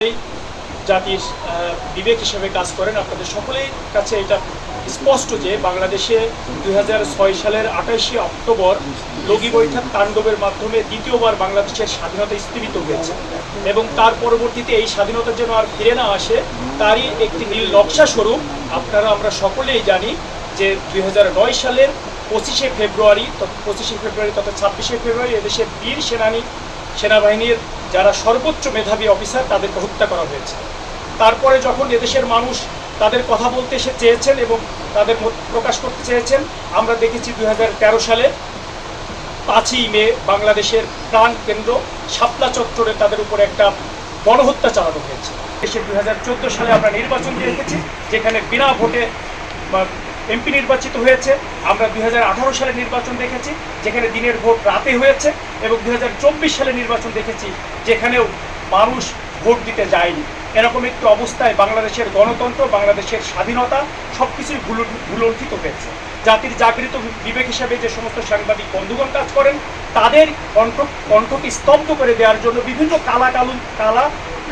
জাতির বিবেক হিসেবে কাজ করেন। আপনাদের সকলের কাছে এটা স্পষ্ট যে বাংলাদেশে 2006 সালের 28শে অক্টোবর লগি বৈঠক তাণ্ডবের মাধ্যমে দ্বিতীয়বার বাংলাদেশের স্বাধীনতা স্থগিত হয়েছে এবং তার পরবর্তীতে এই স্বাধীনতা যেন আর ফিরে না আসে তারই একটি নীল নকশা স্বরূপ আমরা সকলেই জানি যে 2009 সালের 25শে ফেব্রুয়ারি তথা 26শে ফেব্রুয়ারি এদেশের বীর সেনাবাহিনীর যারা সর্বোচ্চ মেধাবী অফিসার তাদেরকে হত্যা করা হয়েছে। তারপরে যখন এদেশের মানুষ তাদের কথা বলতে চেয়েছেন এবং তাদের মত প্রকাশ করতে চেয়েছেন, আমরা দেখেছি 2013 সালে 5ই মে বাংলাদেশের প্রাণ কেন্দ্র শাপলা চত্বরে তাদের উপর একটা গণহত্যা চালানো হয়েছে। দেশে 2014 সালে আমরা নির্বাচন দেখেছি যেখানে বিনা ভোটে এমপি নির্বাচিত হয়েছে। আমরা 2018 সালে নির্বাচন দেখেছি যেখানে দিনের ভোট রাতে হয়েছে এবং 2024 সালে নির্বাচন দেখেছি যেখানেও মানুষ ভোট দিতে যায়নি। এরকম একটি অবস্থায় বাংলাদেশের গণতন্ত্র, বাংলাদেশের স্বাধীনতা সবকিছুই ভুলণ্ঠিত হয়েছে। জাতির জাগৃত বিবেক হিসাবে যে সমস্ত সাংবাদিক বন্ধুগণ কাজ করেন তাদের কণ্ঠকে স্তব্ধ করে দেওয়ার জন্য বিভিন্ন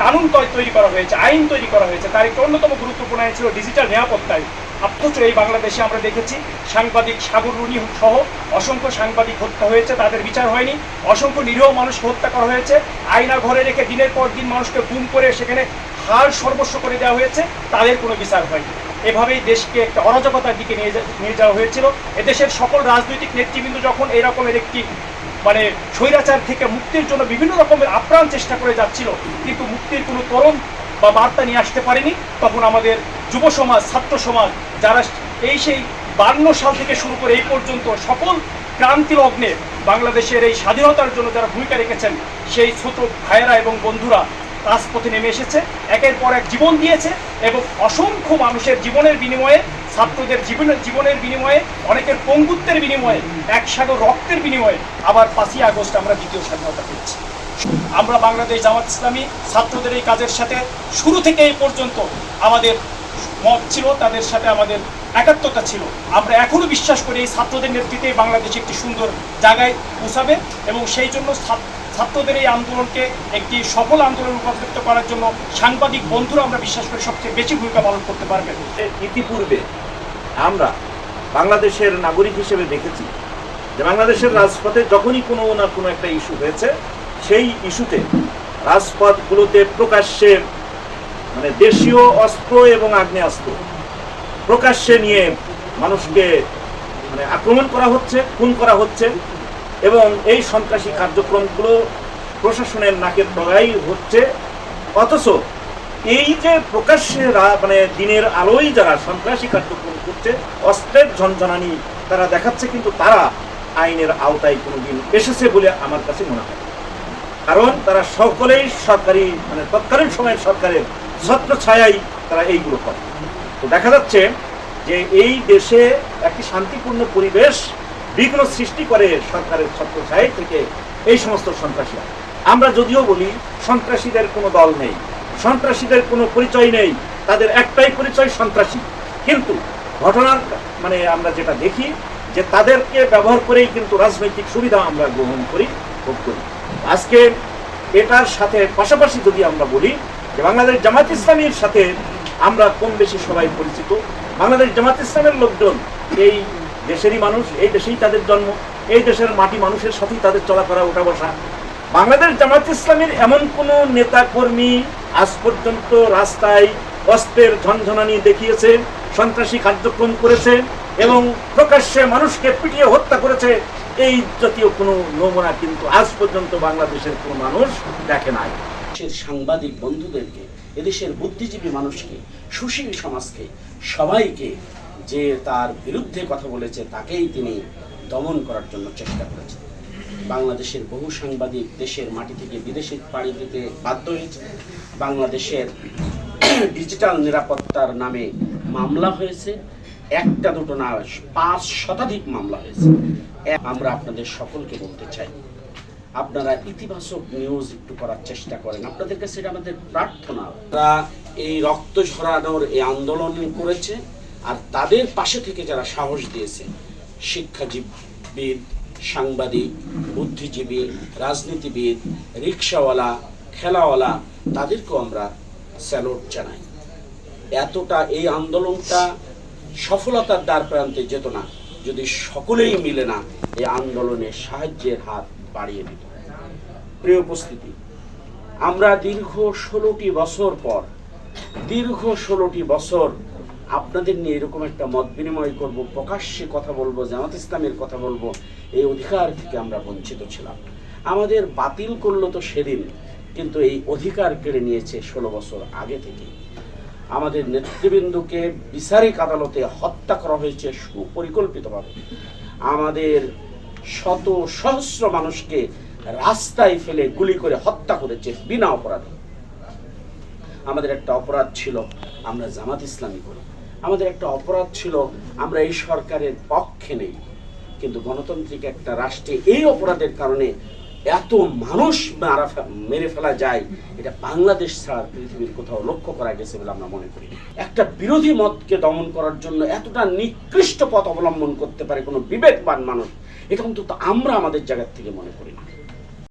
কানুন তৈরি করা হয়েছে, আইন তৈরি করা হয়েছে। তার একটি অন্যতম গুরুত্বপূর্ণ আইন ছিল ডিজিটাল নিরাপত্তায়। অথচ এই বাংলাদেশে আমরা দেখেছি সাংবাদিক সাগর রুনি সহ অসংখ্য সাংবাদিক হত্যা হয়েছে, তাদের বিচার হয়নি। অসংখ্য নিরীহ মানুষকে হত্যা করা হয়েছে, আয়না ঘরে রেখে দিনের পর দিন মানুষকে গুম করে সেখানে হাড় সর্বস্ব করে দেওয়া হয়েছে, তাদের কোনো বিচার হয়নি। এভাবেই দেশকে একটা অরাজকতার দিকে নিয়ে যাওয়া হয়েছিল। এদেশের সকল রাজনৈতিক নেতৃবৃন্দ যখন এই রকমের একটি স্বৈরাচার থেকে মুক্তির জন্য বিভিন্ন রকমের আপ্রাণ চেষ্টা করে যাচ্ছিল কিন্তু মুক্তির কোনো তরুণ বা বার্তা নিয়ে আসতে পারেনি, তখন আমাদের যুব সমাজ, ছাত্র সমাজ যারা সেই 52 সাল থেকে শুরু করে এই পর্যন্ত সকল ক্রান্তি লগ্নে বাংলাদেশের এই স্বাধীনতার জন্য যারা ভূমিকা রেখেছেন সেই ছোট ভাইয়েরা এবং বন্ধুরা রাজপথে নেমে এসেছে, একের পর এক জীবন দিয়েছে এবং অসংখ্য মানুষের জীবনের বিনিময়ে, ছাত্রদের জীবনের বিনিময়ে, অনেকের পঙ্গুত্বের বিনিময়ে, একসাগর রক্তের বিনিময়ে আবার 5ই আগস্ট আমরা দ্বিতীয় স্বাধীনতা পেয়েছি। আমরা বাংলাদেশ জামাত ইসলামী ছাত্রদের এই কাজের সাথে শুরু থেকে এই পর্যন্ত আমাদের মত ছিল, তাদের সাথে আমাদের একাত্মতা ছিল। আমরা এখনো বিশ্বাস করি এই ছাত্রদের নেতৃত্বে বাংলাদেশ একটি সুন্দর জায়গায় পৌঁছাবে এবং সেই জন্য ছাত্রদের এই আন্দোলনকে একটি সফল আন্দোলন রূপান্তরিত করার জন্য সাংবাদিক বন্ধুরা আমরা বিশ্বাস করি সবচেয়ে বেশি ভূমিকা পালন করতে পারবে। ইতিপূর্বে আমরা বাংলাদেশের নাগরিক হিসেবে দেখেছি যে বাংলাদেশের রাজপথে যখনই কোনো না কোনো একটা ইস্যু হয়েছে সেই ইস্যুতে রাজপথগুলোতে প্রকাশ্যে দেশীয় অস্ত্র এবং আগ্নেয়াস্ত্র প্রকাশ্যে নিয়ে মানুষকে আক্রমণ করা হচ্ছে, খুন করা হচ্ছে এবং এই সন্ত্রাসী কার্যক্রমগুলো প্রশাসনের নাকের ডগাই হচ্ছে। অথচ এই যে প্রকাশ্যে দিনের আলোয় যারা সন্ত্রাসী কার্যক্রম করছে, অস্ত্রের ঝনঝনানি তারা দেখাচ্ছে, কিন্তু তারা আইনের আওতায় কোনোদিন এসেছে বলে আমার কাছে মনে হয়। কারণ তারা সকলেই সরকারি তৎকালীন সময়ের সরকারের ছত্র ছায়াই তারা এইগুলো করে। তো দেখা যাচ্ছে যে এই দেশে একটি শান্তিপূর্ণ পরিবেশ বিঘ্ন সৃষ্টি করে সরকারের ছত্র ছায়া থেকে এই সমস্ত সন্ত্রাসীরা। আমরা যদিও বলি সন্ত্রাসীদের কোনো দল নেই, সন্ত্রাসীদের কোনো পরিচয় নেই, তাদের একটাই পরিচয় সন্ত্রাসী। কিন্তু ঘটনার আমরা যেটা দেখি যে তাদেরকে ব্যবহার করেই কিন্তু রাজনৈতিক সুবিধা আমরা গ্রহণ করি, ভোগ করি। আজকে এটার সাথে পাশাপাশি যদি আমরা বলি যে বাংলাদেশ জামাত ইসলামীর সাথে আমরা কম বেশি সবাই পরিচিত। বাংলাদেশ জামাত ইসলামের লোকজন এই দেশেরই মানুষ, এই দেশেই তাদের জন্ম, এই দেশের মাটি মানুষের সাথেই তাদের চলাফেরা ওঠা বসা। বাংলাদেশ জামাত ইসলামীর এমন কোনো নেতা কর্মী আজ পর্যন্ত রাস্তায় অস্ত্রের ঝনঝনানি দেখিয়েছে, সন্ত্রাসী কার্যক্রম করেছে এবং প্রকাশ্যে মানুষকে পিটিয়ে হত্যা করেছে, এই জাতীয় কোনো নমুনা কিন্তু আজ পর্যন্ত বাংলাদেশের কোনো মানুষ দেখে নাই। সাংবাদিক বন্ধুদেরকে, এদেশের বুদ্ধিজীবী মানুষকে, সুশীল সমাজকে, সবাইকে যে তার বিরুদ্ধে কথা বলেছে তাকেই তিনি দমন করার জন্য চেষ্টা করেছেন। বাংলাদেশের বহু সাংবাদিক দেশের মাটি থেকে বিদেশে পাড়ি দিতে বাধ্য হয়েছে। বাংলাদেশের ডিজিটাল নিরাপত্তার নামে মামলা হয়েছে, একটা দুটো না, 5 শতাধিক মামলা হয়েছে। আমরা আপনাদের সকলকে বলতে চাই, আপনারা ইতিবাচক নিউজ একটু করার চেষ্টা করেন। আপনাদের কাছে এটা আমাদের প্রার্থনা। তারা এই রক্ত ঝরানোর এই আন্দোলন করেছে আর তাদের পাশে থেকে যারা সাহস দিয়েছে, শিক্ষাবিদ, সাংবাদিক, বুদ্ধিজীবী, রাজনীতিবিদ, রিক্সাওয়ালা, খেলাওয়ালা, তাদেরকেও আমরা স্যালুট জানাই। এতটা এই আন্দোলনটা সফলতার দ্বার প্রান্তে যেত না যদি সকলেই মিলে না এই আন্দোলনে সাহায্যের হাত বাড়িয়ে দিত। প্রিয় উপস্থিতি, আমরা দীর্ঘ 16টি বছর পর, দীর্ঘ 16টি বছর আপনাদের নিয়ে এরকম একটা মত বিনিময় করব, প্রকাশ্যে কথা বলবো, জামাত ইসলামের কথা বলবো, এই অধিকার থেকে আমরা বঞ্চিত ছিলাম। আমাদের বাতিল করলো তো সেদিন, কিন্তু এই অধিকার কেড়ে নিয়েছে 16 বছর আগে থেকে। আমাদের নেতৃবৃন্দকে বিচারিক আদালতে হত্যা করা হয়েছে সুপরিকল্পিতভাবে। আমাদের শত সহস্র মানুষকে রাস্তায় ফেলে গুলি করে হত্যা করেছে বিনা অপরাধে। আমাদের একটা অপরাধ ছিল আমরা জামাত ইসলামী করি, আমাদের একটা অপরাধ ছিল আমরা এই সরকারের পক্ষে নেই। কিন্তু গণতান্ত্রিক একটা রাষ্ট্রে এই অপরাধের কারণে এত মানুষ মেরে ফেলা যায়, এটা বাংলাদেশ ছাড়া পৃথিবীর কোথাও লক্ষ্য করা গেছে বলে আমরা মনে করি। একটা বিরোধী মতকে দমন করার জন্য এতটা নিকৃষ্ট পথ অবলম্বন করতে পারে কোনো বিবেকবান মানুষ, এটা অন্তত আমরা আমাদের জায়গা থেকে মনে করি না।